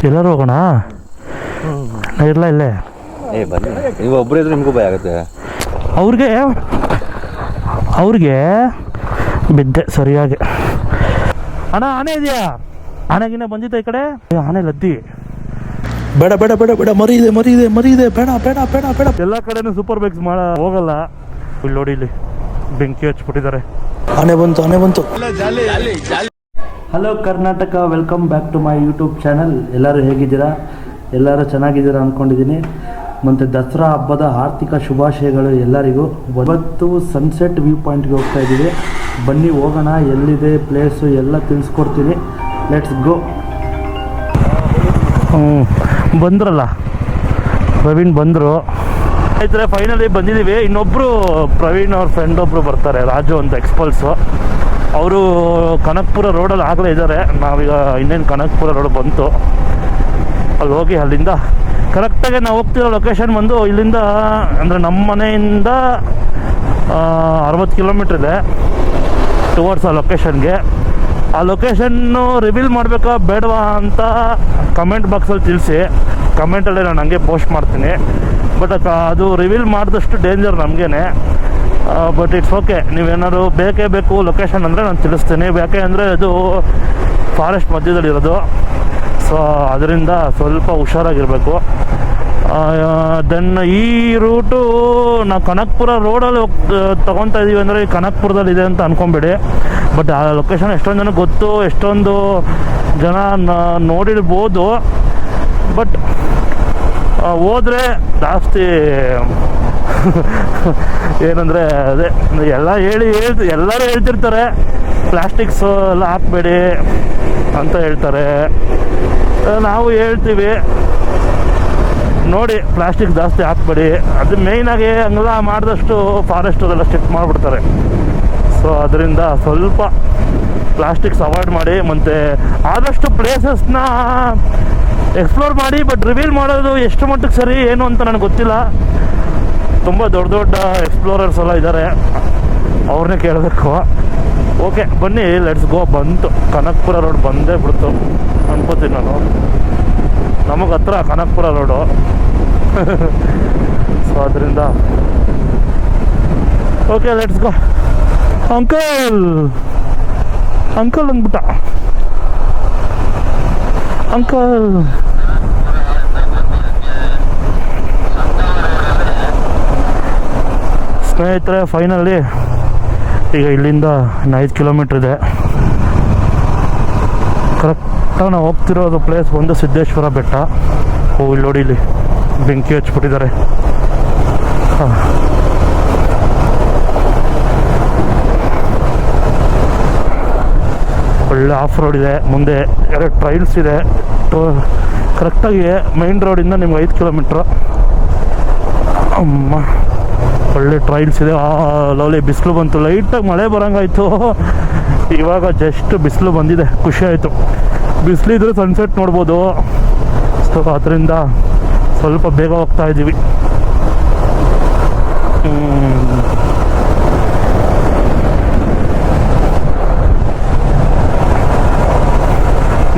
ಎಲ್ಲರೂ ಹೋಗೋಣ. ಇರಲ್ಲ ಇಲ್ಲೇ ಬನ್ನಿ, ನೀವು ಒಬ್ಬರೇ ಇದ್ರೆ ನಿಮಗೂ ಭಯ ಆಗುತ್ತೆ. ಅವ್ರಿಗೆ ಬಿದ್ದೆ ಸರಿಯಾಗಿ. ಅಣ್ಣ ಆನೆ ಇದೆಯಾ? ಆನೆಗಿನ ಬಂದಿದ್ದ ಈ ಕಡೆ? ಆನೆ ಲದ್ದಿ. ಬೇಡ ಬೇಡ ಬೇಡ ಬೇಡ, ಮರಿ ಇದೆ ಬೇಡ ಬೇಡ ಬೇಡ ಬೇಡ. ಎಲ್ಲ ಕಡೆನೂ ಸೂಪರ್ ಬೈಕ್ಸ್ ಹೋಗಲ್ಲ. ಇಲ್ಲಿ ನೋಡಿ, ಇಲ್ಲಿ ಬೆಂಕಿ ಹಚ್ಬಿಟ್ಟಿದ್ದಾರೆ. ಆನೆ ಬಂತು. Hello Karnataka, welcome back to my YouTube channel. ಎಲ್ಲರೂ ಹೇಗಿದ್ದೀರಾ? ಎಲ್ಲರೂ ಚೆನ್ನಾಗಿದ್ದೀರಾ ಅಂದ್ಕೊಂಡಿದ್ದೀನಿ. ಮತ್ತು ದಸರಾ ಹಬ್ಬದ ಆರ್ಥಿಕ ಶುಭಾಶಯಗಳು ಎಲ್ಲರಿಗೂ. ಇವತ್ತು ಸನ್ಸೆಟ್ ವ್ಯೂ ಪಾಯಿಂಟ್ಗೆ ಹೋಗ್ತಾ ಇದ್ದೀವಿ. ಬನ್ನಿ ಹೋಗೋಣ, ಎಲ್ಲಿದೆ ಪ್ಲೇಸು ಎಲ್ಲ ತಿಳಿಸ್ಕೊಡ್ತೀನಿ. Let's go. ಬಂದ್ರಲ್ಲ, ಪ್ರವೀಣ್ ಬಂದರು. ಆಯ್ತಾರೆ, ಫೈನಲಿ ಬಂದಿದ್ದೀವಿ. ಇನ್ನೊಬ್ಬರು ಪ್ರವೀಣ್ ಅವ್ರ ಫ್ರೆಂಡ್ ಒಬ್ಬರು ಬರ್ತಾರೆ, ರಾಜು ಅಂತ, ಎಕ್ಸ್ಪಲ್ಸು. ಅವರು ಕನಕಪುರ ರೋಡಲ್ಲಿ ಆಗಲೇ ಇದ್ದಾರೆ. ನಾವೀಗ ಇನ್ನೇನು ಕನಕಪುರ ರೋಡ್ ಬಂತು, ಅಲ್ಲಿ ಹೋಗಿ ಅಲ್ಲಿಂದ ಕರೆಕ್ಟಾಗಿ ನಾವು ಹೋಗ್ತಿರೋ ಲೊಕೇಶನ್ ಬಂದು ಇಲ್ಲಿಂದ ಅಂದರೆ ನಮ್ಮ ಮನೆಯಿಂದ 60 ಕಿಲೋಮೀಟ್ರ್ ಇದೆ ಟುವರ್ಡ್ಸ್ ಆ ಲೊಕೇಶನ್ಗೆ. ಆ ಲೊಕೇಶನ್ನು ರಿವೀಲ್ ಮಾಡಬೇಕಾ ಬೇಡವಾ ಅಂತ ಕಮೆಂಟ್ ಬಾಕ್ಸಲ್ಲಿ ತಿಳಿಸಿ. ಕಮೆಂಟಲ್ಲಿ ನಾನು ಹಂಗೆ ಪೋಸ್ಟ್ ಮಾಡ್ತೀನಿ. ಬಟ್ ಅದು ರಿವೀಲ್ ಮಾಡಿದಷ್ಟು ಡೇಂಜರ್ ನಮಗೇನೆ. But it's okay. ನೀವೇನಾದ್ರು ಬೇಕು ಲೊಕೇಶನ್ ಅಂದರೆ ನಾನು ತಿಳಿಸ್ತೀನಿ. ಯಾಕೆ ಅಂದರೆ ಅದು ಫಾರೆಸ್ಟ್ ಮಧ್ಯದಲ್ಲಿರೋದು. ಸೊ ಅದರಿಂದ ಸ್ವಲ್ಪ ಹುಷಾರಾಗಿರಬೇಕು. ದೆನ್ ಈ ರೂಟು ನಾವು ಕನಕಪುರ ರೋಡಲ್ಲಿ ತೊಗೊತಾ ಇದ್ದೀವಿ ಅಂದರೆ ಕನಕಪುರದಲ್ಲಿ ಇದೆ ಅಂತ ಅಂದ್ಕೊಂಬೇಡಿ. ಬಟ್ ಆ ಲೊಕೇಶನ್ ಎಷ್ಟೊಂದು ಜನ ಗೊತ್ತು, ಎಷ್ಟೊಂದು ಜನ ನೋಡಿರ್ಬೋದು. ಬಟ್ ಹೋದರೆ ಜಾಸ್ತಿ ಏನಂದರೆ ಅದೇ ಎಲ್ಲರೂ ಹೇಳ್ತಿರ್ತಾರೆ, ಪ್ಲಾಸ್ಟಿಕ್ಸು ಎಲ್ಲ ಹಾಕಬೇಡಿ ಅಂತ ಹೇಳ್ತಾರೆ. ನಾವು ಹೇಳ್ತೀವಿ, ನೋಡಿ ಪ್ಲಾಸ್ಟಿಕ್ ಜಾಸ್ತಿ ಹಾಕಬೇಡಿ. ಅದು ಮೇಯ್ನಾಗಿ ಹಂಗೆಲ್ಲ ಮಾಡಿದಷ್ಟು ಫಾರೆಸ್ಟ್ ಅದೆಲ್ಲ ಸ್ಟ್ರಿಕ್ಟ್ ಮಾಡಿಬಿಡ್ತಾರೆ. ಸೊ ಅದರಿಂದ ಸ್ವಲ್ಪ ಪ್ಲಾಸ್ಟಿಕ್ಸ್ ಅವಾಯ್ಡ್ ಮಾಡಿ. ಮತ್ತು ಆದಷ್ಟು ಪ್ಲೇಸಸ್ನ ಎಕ್ಸ್ಪ್ಲೋರ್ ಮಾಡಿ. ಬಟ್ ರಿವೀಲ್ ಮಾಡೋದು ಎಷ್ಟು ಮಟ್ಟಿಗೆ ಸರಿ ಏನು ಅಂತ ನನಗೆ ಗೊತ್ತಿಲ್ಲ. ತುಂಬ ದೊಡ್ಡ ಎಕ್ಸ್ಪ್ಲೋರರ್ಸ್ ಎಲ್ಲ ಇದ್ದಾರೆ, ಅವ್ರನ್ನೇ ಕೇಳಬೇಕು. ಓಕೆ ಬನ್ನಿ, ಲೆಟ್ಸ್ ಗೋ. ಬಂತು ಕನಕಪುರ ರೋಡ್, ಬಂದೇ ಬಿಡ್ತು ಅನ್ಕೋತೀನಿ ನಾನು. ನಮಗೆ ಹತ್ರ ಕನಕಪುರ ರೋಡು. ಸೊ ಅದರಿಂದ ಓಕೆ ಲೆಟ್ಸ್ ಗೋ. ಅಂಕಲ್ ಅಂದ್ಬಿಟ್ಟ. ಅಂಕಲ್ ಸ್ನೇಹಿತರೆ, ಫೈನಲಿ ಈಗ ಇಲ್ಲಿಂದ 5 ಕಿಲೋಮೀಟ್ರ್ ಇದೆ. ಕರೆಕ್ಟಾಗಿ ನಾವು ಹೋಗ್ತಿರೋದು ಪ್ಲೇಸ್ ಒಂದು ಸಿದ್ದೇಶ್ವರ ಬೆಟ್ಟ. ಇಲ್ಲಿ ನೋಡಿ, ಇಲ್ಲಿ ಬೆಂಕಿ ಹಚ್ಬಿಟ್ಟಿದ್ದಾರೆ. ಒಳ್ಳೆ ಆಫ್ ರೋಡ್ ಇದೆ, ಮುಂದೆ 2 ಟ್ರೈಲ್ಸ್ ಇದೆ. ಕರೆಕ್ಟಾಗಿ ಮೈನ್ ರೋಡಿಂದ ನಿಮ್ಗೆ 5 ಕಿಲೋಮೀಟ್ರು. ಅಮ್ಮ, ಒಳ್ಳೆ ಟ್ರೈಲ್ಸ್ ಇದೆ. ಲವ್ಲಿ ಬಿಸಿಲು ಬಂತು, ಲೈಟಾಗಿ ಮಳೆ ಬರೋಂಗಾಯ್ತು. ಇವಾಗ ಜಸ್ಟ್ ಬಿಸಿಲು ಬಂದಿದೆ, ಖುಷಿ ಆಯಿತು. ಬಿಸಿಲಿದ್ರೆ ಸನ್ಸೆಟ್ ನೋಡ್ಬೋದು. ಸೊ ಅದರಿಂದ ಸ್ವಲ್ಪ ಬೇಗ ಹೋಗ್ತಾ ಇದ್ದೀವಿ.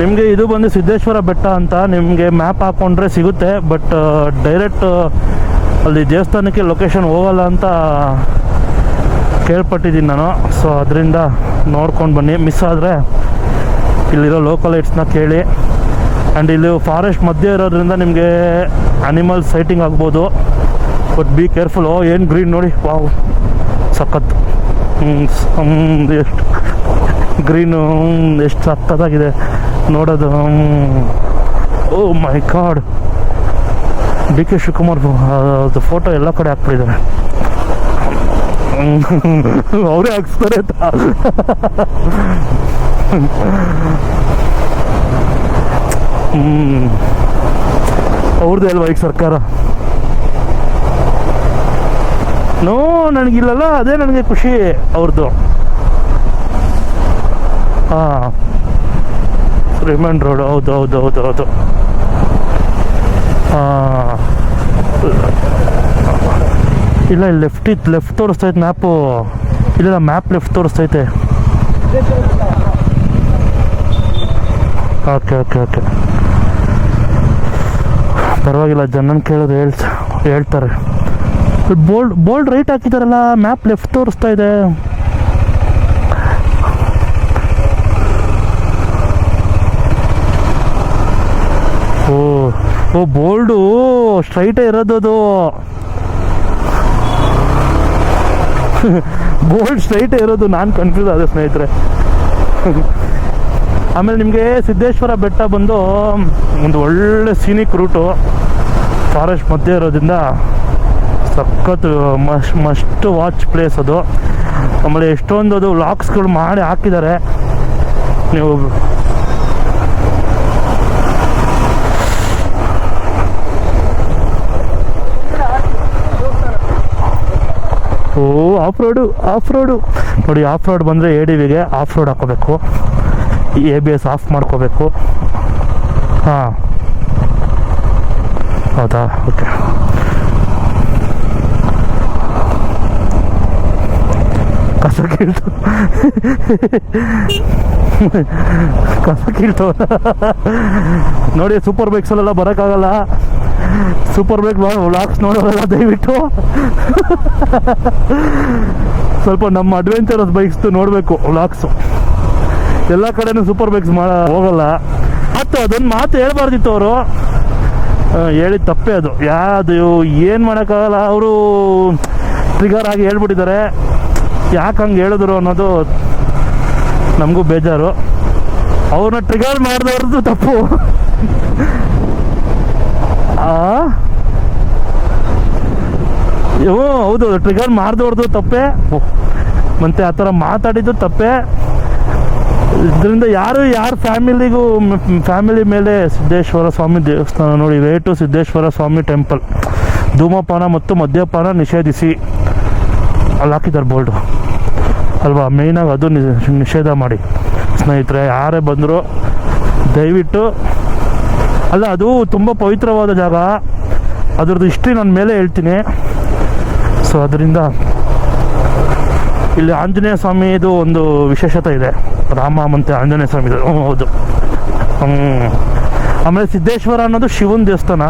ನಿಮಗೆ ಇದು ಬಂದು ಸಿದ್ದೇಶ್ವರ ಬೆಟ್ಟ ಅಂತ ನಿಮಗೆ ಮ್ಯಾಪ್ ಹಾಕ್ಕೊಂಡ್ರೆ ಸಿಗುತ್ತೆ. ಬಟ್ ಡೈರೆಕ್ಟ್ ಅಲ್ಲಿ ದೇವಸ್ಥಾನಕ್ಕೆ ಲೊಕೇಶನ್ ಹೋಗಲ್ಲ ಅಂತ ಕೇಳ್ಪಟ್ಟಿದ್ದೀನಿ ನಾನು. ಸೊ ಅದರಿಂದ ನೋಡ್ಕೊಂಡು ಬನ್ನಿ. ಮಿಸ್ ಆದರೆ ಇಲ್ಲಿರೋ ಲೋಕಲ್ ಲೈಟ್ಸ್ನ ಕೇಳಿ. ಆ್ಯಂಡ್ ಇಲ್ಲಿ ಫಾರೆಸ್ಟ್ ಮಧ್ಯೆ ಇರೋದ್ರಿಂದ ನಿಮಗೆ ಅನಿಮಲ್ ಸೈಟಿಂಗ್ ಆಗ್ಬೋದು. But be careful. ಏನು ಗ್ರೀನ್ ನೋಡಿ, ವಾವ್ ಸಖತ್ತು. ಎಷ್ಟು ಗ್ರೀನು, ಎಷ್ಟು ಸಖತ್ತಾಗಿದೆ ನೋಡೋದು. ಓ ಮೈ ಗಾಡ್, ಡಿ.ಕೆ. ಶಿವಕುಮಾರ್ ಅದು ಫೋಟೋ ಎಲ್ಲ ಕಡೆ ಹಾಕ್ಬಿಟ್ಟಿದ್ದಾರೆ. ಅವರೇ ಹಾಕ್ಸ್ತಾರೆ ಅಂತ. ಅವ್ರದ್ದೇ ಅಲ್ವಾ ಈಗ ಸರ್ಕಾರ? ನೋ, ನನಗಿಲ್ಲಲ್ಲ, ಅದೇ ನನಗೆ ಖುಷಿ ಅವ್ರದ್ದು. ಹಾಂ, ರಿಮಂಡ್ ರೋಡ್, ಹೌದು. ಹಾಂ ಇಲ್ಲ ಇಲ್ಲಿ ಲೆಫ್ಟ್ ತೋರಿಸ್ತೈತೆ ಮ್ಯಾಪು. ಇಲ್ಲ ಮ್ಯಾಪ್ ಲೆಫ್ಟ್ ತೋರಿಸ್ತೈತೆ. ಓಕೆ ಓಕೆ ಓಕೆ, ಪರವಾಗಿಲ್ಲ, ಜನನ ಕೇಳಿದ್ರೆ ಹೇಳ್ತಾರೆ. ಬೋಲ್ಡ್ ರೈಟ್ ಹಾಕಿದಾರಲ್ಲ, ಮ್ಯಾಪ್ ಲೆಫ್ಟ್ ತೋರಿಸ್ತಾ ಇದೆ. ಓ ಬೋಲ್ಡು ಸ್ಟ್ರೈಟೇ ಇರೋದು ಅದು. ಬೋಲ್ಡ್ ಸ್ಟ್ರೈಟೇ ಇರೋದು, ನಾನು ಕನ್ಫ್ಯೂಸ್ ಆದೆ ಸ್ನೇಹಿತರೆ. ಆಮೇಲೆ ನಿಮಗೆ ಸಿದ್ದೇಶ್ವರ ಬೆಟ್ಟ ಬಂದು ಒಂದು ಒಳ್ಳೆ ಸೀನಿಕ್ ರೂಟು, ಫಾರೆಸ್ಟ್ ಮಧ್ಯೆ ಇರೋದ್ರಿಂದ ಸಖತ್ ಮಸ್ಟ್ ವಾಚ್ ಪ್ಲೇಸ್ ಅದು. ಆಮೇಲೆ ಎಷ್ಟೊಂದು ಅದು ವ್ಲಾಗ್ಸ್ಗಳು ಮಾಡಿ ಹಾಕಿದ್ದಾರೆ. ನೀವು ಆಫ್ ರೋಡು ನೋಡಿ. ಆಫ್ ರೋಡ್ ಬಂದರೆ ADVಗೆ ಆಫ್ ರೋಡ್ ಹಾಕೋಬೇಕು, ABS ಆಫ್ ಮಾಡ್ಕೋಬೇಕು. ಹಾಂ ಹೌದಾ, ಓಕೆ. ಕಸ ಕೀಳ್ತು ನೋಡಿ. ಸೂಪರ್ ಬೈಕ್ಸಲ್ಲೆಲ್ಲ ಬರೋಕ್ಕಾಗಲ್ಲ. ಸೂಪರ್ ಬೈಕ್ ವ್ಲಾಗ್ಸ್ ನೋಡೋಲ್ಲ ದಯವಿಟ್ಟು. ಸ್ವಲ್ಪ ನಮ್ಮ ಅಡ್ವೆಂಚರಸ್ ಬೈಕ್ಸ್ದು ನೋಡಬೇಕು ವ್ಲಾಗ್ಸು. ಎಲ್ಲ ಕಡೆನೂ ಸೂಪರ್ ಬೈಕ್ಸ್ ಹೋಗಲ್ಲ. ಮತ್ತು ಅದೊಂದು ಮಾತು ಹೇಳ್ಬಾರ್ದಿತ್ತು ಅವರು, ಹೇಳಿದ ತಪ್ಪೇ ಅದು. ಯಾವುದು ಏನು ಮಾಡೋಕ್ಕಾಗಲ್ಲ, ಅವರು ಟ್ರಿಗರ್ ಆಗಿ ಹೇಳ್ಬಿಟ್ಟಿದ್ದಾರೆ. ಯಾಕೆ ಹಂಗೆ ಹೇಳಿದ್ರು ಅನ್ನೋದು ನಮಗೂ ಬೇಜಾರು. ಅವ್ರನ್ನ ಟ್ರಿಗರ್ ಮಾಡಿದವ್ರದ್ದು ತಪ್ಪು. ಹೌದು, ಟ್ರಿಗರ್ ಮಾಡಿದವ್ರದ್ದು ತಪ್ಪೇ, ಮತ್ತು ಆ ಥರ ಮಾತಾಡಿದ್ದು ತಪ್ಪೇ. ಇದರಿಂದ ಯಾರ ಫ್ಯಾಮಿಲಿ ಮೇಲೆ ಸಿದ್ದೇಶ್ವರ ಸ್ವಾಮಿ ದೇವಸ್ಥಾನ ನೋಡಿ. Way to Siddeshwara Swamy temple. ಧೂಮಪಾನ ಮತ್ತು ಮದ್ಯಪಾನ ನಿಷೇಧಿಸಿ ಅಲ್ಲಿ ಹಾಕಿದ್ದಾರೆ ಬೋರ್ಡು ಅಲ್ವಾ. ಮೇಯ್ನಾಗಿ ಅದು ನಿಷೇಧ ಮಾಡಿ ಸ್ನೇಹಿತರೆ. ಯಾರೇ ಬಂದರೂ ದಯವಿಟ್ಟು, ಅಲ್ಲ ಅದು ತುಂಬ ಪವಿತ್ರವಾದ ಜಾಗ, ಅದ್ರದ್ದು ಹಿಸ್ಟ್ರಿ ನಾನು ಮೇಲೆ ಹೇಳ್ತೀನಿ. ಸೊ ಅದರಿಂದ ಇಲ್ಲಿ ಆಂಜನೇಯ ಸ್ವಾಮಿದು ಒಂದು ವಿಶೇಷತೆ ಇದೆ. ರಾಮ ಮತ್ತು ಆಂಜನೇಯ ಸ್ವಾಮಿದು, ಹೌದು. ಆಮೇಲೆ ಸಿದ್ದೇಶ್ವರ ಅನ್ನೋದು ಶಿವನ ದೇವಸ್ಥಾನ.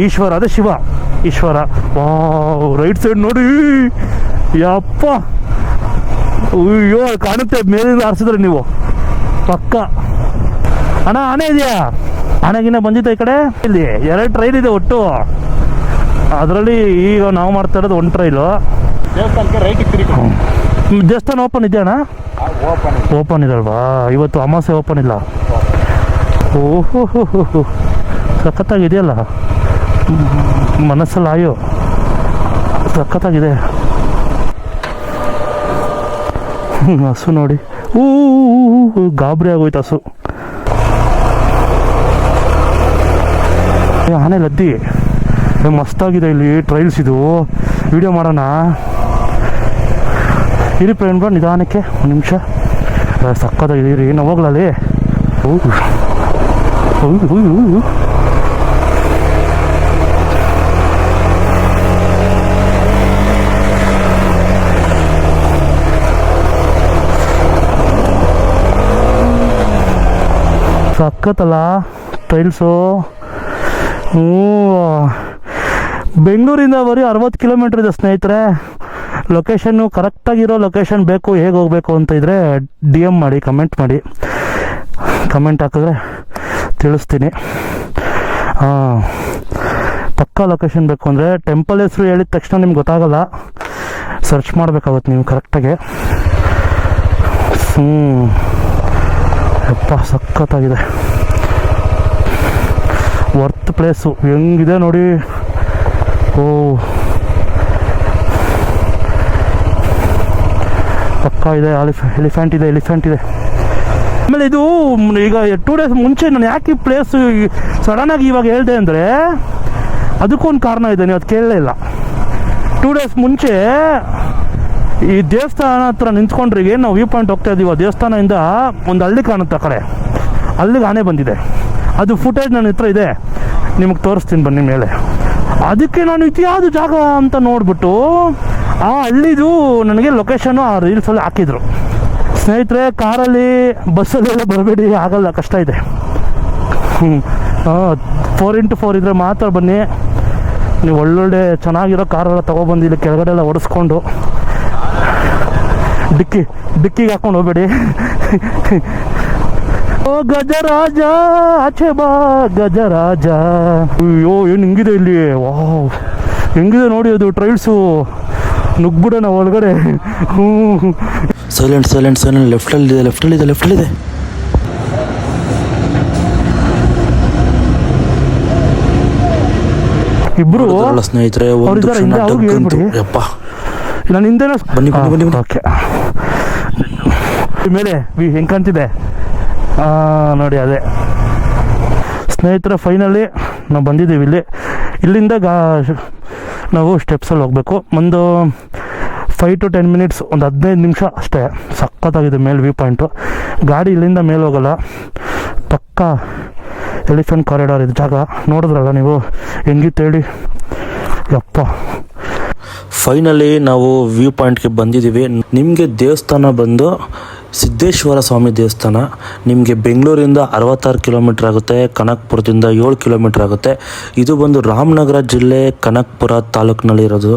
ಈಶ್ವರ, ಅದೇ ಶಿವ ಈಶ್ವರ. ರೈಟ್ ಸೈಡ್ ನೋಡಿ, ಯಪ್ಪ, ಅಯ್ಯೋ ಕಾಣುತ್ತೆ ಮೇಲಿಂದ ಹಾರಿಸಿದ್ರೆ ನೀವು ಪಕ್ಕ. ಅಣ್ಣ ಆನೆ ಇದೆಯಾ? ಆನೆಗಿನ್ನ ಬಂದಿತ್ತು ಈ ಕಡೆ. ಇಲ್ಲಿ 2 ಟ್ರೈಲ್ ಇದೆ ಒಟ್ಟು. ಅದರಲ್ಲಿ ಈಗ ನಾವು ಮಾಡ್ತಾ ಇರೋದು 1 ಟ್ರೈಲು. ದೇವಸ್ಥಾನಕ್ಕೆ ರೈಟಿಗೆ ತಿರುಗಿ. ದೇವಸ್ಥಾನ ಓಪನ್ ಇದೆಯಣ್ಣ? ಓಪನ್ ಇದಲ್ವಾ ಇವತ್ತು? ಅಮಾಸೆ ಓಪನ್ ಇಲ್ಲ. ಓಹೋ ಸಖತ್ತಾಗಿದೆಯಲ್ಲ, ಮನಸ್ಸಲ್ಲಿ ಆಯೋ ಸಖತ್ತಾಗಿದೆ. ಹಸು ನೋಡಿ, ಗಾಬರಿ ಆಗೋಯ್ತು ಹಸು. ಆನೆ ಲದ್ದಿ ಮಸ್ತಾಗಿದೆ. ಇಲ್ಲಿ ಟ್ರೈಲ್ಸ್ ಇದು, ವಿಡಿಯೋ ಮಾಡೋಣ ಇರಿ ಫ್ರೆಂಡ್. ನಿಧಾನಕ್ಕೆ 1 ನಿಮಿಷ. ಸಕ್ಕತ್ತಾಗಿದೆ, ನಾವು ಹೋಗ್ಲಲ್ಲಿ. ಸಕ್ಕತ್ತಲ್ಲ ಟ್ರೈಲ್ಸು. ಬೆಂಗಳೂರಿಂದ ಬರೀ 60 ಕಿಲೋಮೀಟ್ರ್ ಇದೆ ಸ್ನೇಹಿತರೆ. ಲೊಕೇಶನ್ನು ಕರೆಕ್ಟಾಗಿರೋ ಲೊಕೇಶನ್ ಬೇಕು, ಹೇಗೆ ಹೋಗಬೇಕು ಅಂತ ಇದ್ದರೆ DM ಮಾಡಿ, ಕಮೆಂಟ್ ಮಾಡಿ. ಕಮೆಂಟ್ ಹಾಕಿದ್ರೆ ತಿಳಿಸ್ತೀನಿ. ಪಕ್ಕಾ ಲೊಕೇಶನ್ ಬೇಕು ಅಂದರೆ ಟೆಂಪಲ್ ಹೆಸರು ಹೇಳಿದ ತಕ್ಷಣ ನಿಮ್ಗೆ ಗೊತ್ತಾಗಲ್ಲ, ಸರ್ಚ್ ಮಾಡಬೇಕಾಗುತ್ತೆ ನೀವು ಕರೆಕ್ಟಾಗಿ. ಯಪ್ಪ ಸಖತ್ತಾಗಿದೆ, ವರ್ತ್ ಪ್ಲೇಸು. ಹೆಂಗಿದೆ ನೋಡಿ. ಪಕ್ಕ ಇದೆ. ಎಲಿಫೆಂಟ್ ಇದೆ. ಆಮೇಲೆ ಇದು ಈಗ 2 ಡೇಸ್ ಮುಂಚೆ ನಾನು ಯಾಕೆ ಈ ಪ್ಲೇಸು ಸಡನ್ನಾಗಿ ಇವಾಗ ಹೇಳಿದೆ ಅಂದರೆ ಅದಕ್ಕೊಂದು ಕಾರಣ ಇದೆ, ನೀವು ಅದು ಕೇಳಲೇ ಇಲ್ಲ. 2 ಡೇಸ್ ಮುಂಚೆ ಈ ದೇವಸ್ಥಾನ ಹತ್ರ ನಿಂತ್ಕೊಂಡ್ರೆ, ಏನು ನಾವು ವ್ಯೂ ಪಾಯಿಂಟ್ ಹೋಗ್ತಾ ಇದ್ದೀವಿ, ಆ ದೇವಸ್ಥಾನದಿಂದ ಒಂದು ಹಳ್ಳಿ ಕಾಣುತ್ತೆ ಆ ಕಡೆ, ಅಲ್ಲಿಗೆ ಆನೆ ಬಂದಿದೆ. ಅದು ಫುಟೇಜ್ ನನ್ನ ಹತ್ರ ಇದೆ, ನಿಮಗೆ ತೋರಿಸ್ತೀನಿ ಬನ್ನಿ ಮೇಲೆ. ಅದಕ್ಕೆ ನಾನು ಇದ್ಯಾವುದು ಜಾಗ ಅಂತ ನೋಡ್ಬಿಟ್ಟು ಆ ಹಳ್ಳಿದು ನನಗೆ ಲೊಕೇಶನ್ನು ಆ ರೀಲ್ಸಲ್ಲಿ ಹಾಕಿದ್ರು. ಸ್ನೇಹಿತರೆ, ಕಾರಲ್ಲಿ ಬಸ್ಸಲ್ಲೆಲ್ಲ ಬರಬೇಡಿ, ಆಗಲ್ಲ, ಕಷ್ಟ ಇದೆ. 4x4 ಇದ್ದರೆ ಮಾತ್ರ ಬನ್ನಿ. ನೀವು ಒಳ್ಳೊಳ್ಳೆ ಚೆನ್ನಾಗಿರೋ ಕಾರೆಲ್ಲ ತೊಗೊಬಂದು ಇಲ್ಲಿ ಕೆಳಗಡೆ ಎಲ್ಲ ಓಡಿಸ್ಕೊಂಡು ಡಿಕ್ಕಿಗೆ ಹಾಕೊಂಡು ಹೋಗ್ಬೇಡಿ. ಓ ಗಜರಾಜ ಆಚೆ ಬಾ ಗಜರಾಜ. ಅಯ್ಯೋ ಏನು ಹಿಂಗಿದೆ ಇಲ್ಲಿ, ವಾವ್ ಹೆಂಗಿದೆ ನೋಡಿ ಅದು ಟ್ರೈಲ್ಸು. ನುಗ್ಬಿಡೋಣ ಒಳಗಡೆ. Silent silent silent. ಲೆಫ್ಟಲ್ಲಿದೆ. ಇಬ್ರು ಸ್ನೇಹಿತರೆ, ಯಪ್ಪ ನಾನು ಹಿಂದೆ ಬನ್ನಿ. ಓಕೆ, ಮೇಲೆ ಹೆಂಗೆ ಕಾಣ್ತಿದೆ ನೋಡಿ. ಅದೇ ಸ್ನೇಹಿತರೆ, ಫೈನಲಿ ನಾವು ಬಂದಿದ್ದೀವಿ ಇಲ್ಲಿಂದ ನಾವು ಸ್ಟೆಪ್ಸಲ್ಲಿ ಹೋಗಬೇಕು. ಒಂದು 5 to 10 minutes, ಒಂದು 15 ನಿಮಿಷ ಅಷ್ಟೇ. ಸಖತ್ತಾಗಿದೆ ಮೇಲೆ ವ್ಯೂ ಪಾಯಿಂಟು. ಗಾಡಿ ಇಲ್ಲಿಂದ ಮೇಲೆ ಹೋಗಲ್ಲ, ಪಕ್ಕ ಎಲಿಫೆಂಟ್ ಕಾರಿಡಾರ್ ಇದು ಜಾಗ. ನೋಡಿದ್ರಲ್ಲ ನೀವು ಹೆಂಗಿತ್ತು ಹೇಳಿ, ಯಪ್ಪ. ಫೈನಲಿ ನಾವು ವ್ಯೂ ಪಾಯಿಂಟ್ಗೆ ಬಂದಿದ್ದೀವಿ. ನಿಮಗೆ ದೇವಸ್ಥಾನ ಬಂದು ಸಿದ್ದೇಶ್ವರ ಸ್ವಾಮಿ ದೇವಸ್ಥಾನ. ನಿಮಗೆ ಬೆಂಗಳೂರಿಂದ 66 ಕಿಲೋಮೀಟ್ರ್ ಆಗುತ್ತೆ, ಕನಕಪುರದಿಂದ 7 ಕಿಲೋಮೀಟ್ರ್ ಆಗುತ್ತೆ. ಇದು ಬಂದು ರಾಮನಗರ ಜಿಲ್ಲೆ ಕನಕಪುರ ತಾಲೂಕಿನಲ್ಲಿರೋದು.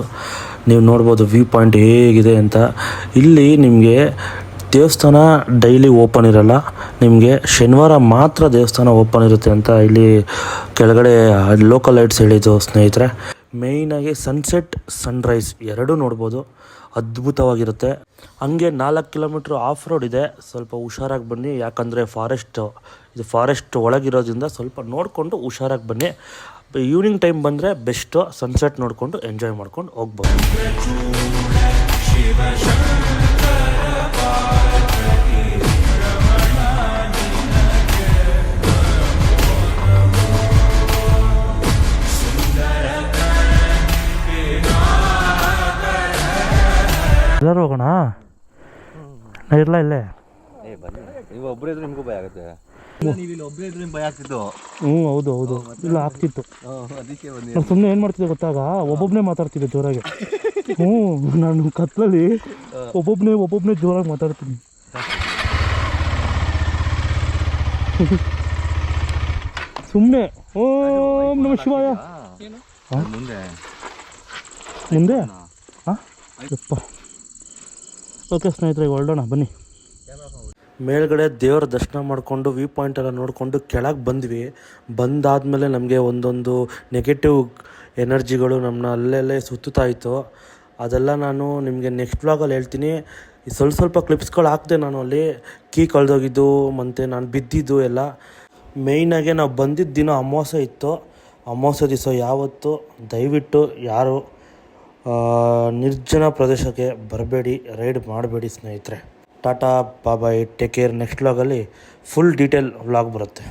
ನೀವು ನೋಡ್ಬೋದು ವ್ಯೂ ಪಾಯಿಂಟ್ ಹೇಗಿದೆ ಅಂತ. ಇಲ್ಲಿ ನಿಮಗೆ ದೇವಸ್ಥಾನ ಡೈಲಿ ಓಪನ್ ಇರಲ್ಲ, ನಿಮಗೆ ಶನಿವಾರ ಮಾತ್ರ ದೇವಸ್ಥಾನ ಓಪನ್ ಇರುತ್ತೆ ಅಂತ ಇಲ್ಲಿ ಕೆಳಗಡೆ ಲೋಕಲ್ ಲೈಟ್ಸ್ ಹೇಳಿದ್ದು ಸ್ನೇಹಿತರೆ. ಮೇಯ್ನಾಗಿ ಸನ್ಸೆಟ್ ಸನ್ರೈಸ್ ಎರಡೂ ನೋಡ್ಬೋದು, ಅದ್ಭುತವಾಗಿರುತ್ತೆ. ಹಂಗೆ 4 ಕಿಲೋಮೀಟ್ರ್ ಆಫ್ ರೋಡ್ ಇದೆ, ಸ್ವಲ್ಪ ಹುಷಾರಾಗಿ ಬನ್ನಿ. ಯಾಕಂದರೆ ಫಾರೆಸ್ಟ್ ಒಳಗಿರೋದ್ರಿಂದ ಸ್ವಲ್ಪ ನೋಡಿಕೊಂಡು ಹುಷಾರಾಗಿ ಬನ್ನಿ. ಈವ್ನಿಂಗ್ ಟೈಮ್ ಬಂದರೆ ಬೆಸ್ಟು, ಸನ್ಸೆಟ್ ನೋಡಿಕೊಂಡು ಎಂಜಾಯ್ ಮಾಡ್ಕೊಂಡು ಹೋಗ್ಬೋದು. ಎಲ್ಲರೂ ಹೋಗೋಣ, ನಾ ಇರಲ್ಲ ಇಲ್ಲೇ. ನೀವು ಒಬ್ಬರೇ ಇದ್ರೆ ನಿಮಗೂ ಭಯ ಆಗುತ್ತೆ. ನೀವು ಇಲ್ಲಿ ಒಬ್ಬರೇ ಇದ್ರೆ ಭಯ ಆಗ್ತಿತ್ತು. ಹೌದು ಇಲ್ಲ ಆಗ್ತಿತ್ತು. ಅದಕ್ಕೆ ನಾನು ಸುಮ್ಮನೆ ಏನು ಮಾಡ್ತಿದ್ದೆ ಗೊತ್ತಾಗ, ಒಬ್ಬೊಬ್ಬನೇ ಮಾತಾಡ್ತಿದ್ದೆ ಜೋರಾಗಿ. ನಾನು ಕತ್ಲಲ್ಲಿ ಒಬ್ಬೊಬ್ಬನೇ ಜೋರಾಗಿ ಮಾತಾಡ್ತೀನಿ. ಸುಮ್ಮನೆ ಓಂ ನಮಃ ಶಿವಾಯ ಮುಂದೆ ಯಪ್ಪ. ಓಕೆ ಸ್ನೇಹಿತರೆ, ಈಗ ಹೊರಡೋಣ ಬನ್ನಿ. ಮೇಲ್ಗಡೆ ದೇವರ ದರ್ಶನ ಮಾಡಿಕೊಂಡು ವ್ಯೂ ಪಾಯಿಂಟ್ ಎಲ್ಲ ನೋಡಿಕೊಂಡು ಕೆಳಗೆ ಬಂದ್ವಿ. ಬಂದಾದಮೇಲೆ ನಮಗೆ ಒಂದೊಂದು ನೆಗೆಟಿವ್ ಎನರ್ಜಿಗಳು ನಮ್ಮನ್ನ ಅಲ್ಲೆಲ್ಲೇ ಸುತ್ತುತ್ತಾ ಇತ್ತು. ಅದೆಲ್ಲ ನಾನು ನಿಮಗೆ ನೆಕ್ಸ್ಟ್ ವ್ಲಾಗಲ್ಲಿ ಹೇಳ್ತೀನಿ. ಸ್ವಲ್ಪ ಕ್ಲಿಪ್ಸ್ಗಳು ಹಾಕಿದೆ ನಾನು. ಅಲ್ಲಿ ಕೀ ಕಳೆದೋಗಿದ್ದು ಮತ್ತು ನಾನು ಬಿದ್ದಿದ್ದು ಎಲ್ಲ. ಮೇಯ್ನಾಗೆ ನಾವು ಬಂದಿದ್ದ ದಿನ ಅಮಾವಾಸ್ಯೆ ಇತ್ತು. ಅಮಾವಾಸ್ಯೆ ದಿವಸ ಯಾವತ್ತು ದಯವಿಟ್ಟು ಯಾರು ನಿರ್ಜನ ಪ್ರದೇಶಕ್ಕೆ ಬರಬೇಡಿ, ರೈಡ್ ಮಾಡಬೇಡಿ ಸ್ನೇಹಿತರೆ. Tata bye bye, take care. Next ವ್ಲಾಗಲ್ಲಿ ಫುಲ್ ಡೀಟೇಲ್ ವ್ಲಾಗ್ ಬರುತ್ತೆ.